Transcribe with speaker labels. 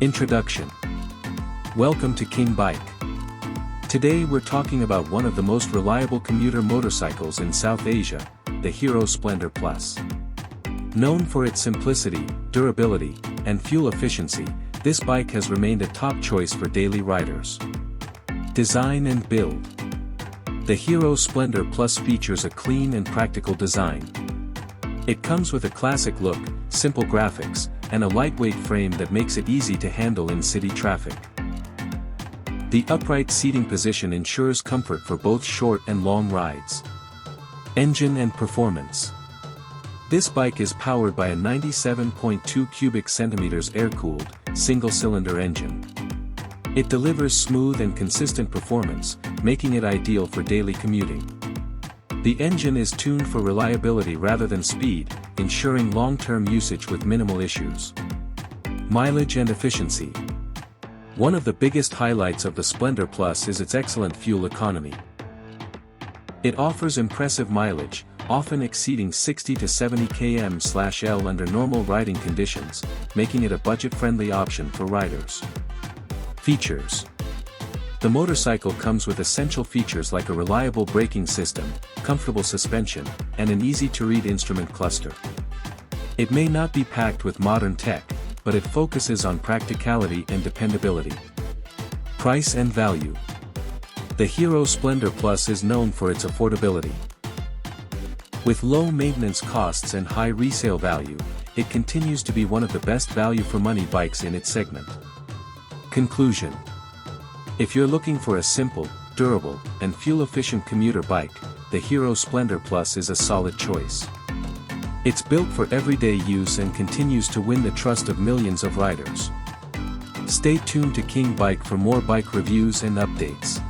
Speaker 1: Introduction. Welcome to King Bike. Today we're talking about one of the most reliable commuter motorcycles in South Asia, the Hero Splendor Plus. Known for its simplicity, durability, and fuel efficiency, this bike has remained a top choice for daily riders. Design and build. The Hero Splendor Plus features a clean and practical design. It comes with a classic look, simple graphics, and a lightweight frame that makes it easy to handle in city traffic. The upright seating position ensures comfort for both short and long rides. Engine and performance. This bike is powered by a 97.2 cubic centimeters air-cooled, single-cylinder engine. It delivers smooth and consistent performance, making it ideal for daily commuting. The engine is tuned for reliability rather than speed, ensuring long-term usage with minimal issues. Mileage and efficiency. One of the biggest highlights of the Splendor Plus is its excellent fuel economy. It offers impressive mileage, often exceeding 60 to 70 km/L under normal riding conditions, making it a budget-friendly option for riders. Features. The motorcycle comes with essential features like a reliable braking system, comfortable suspension, and an easy-to-read instrument cluster. It may not be packed with modern tech, but it focuses on practicality and dependability. Price and value. The Hero Splendor Plus is known for its affordability. With low maintenance costs and high resale value, it continues to be one of the best value-for-money bikes in its segment. Conclusion. If you're looking for a simple, durable, and fuel-efficient commuter bike, the Hero Splendor Plus is a solid choice. It's built for everyday use and continues to win the trust of millions of riders. Stay tuned to King Bike for more bike reviews and updates.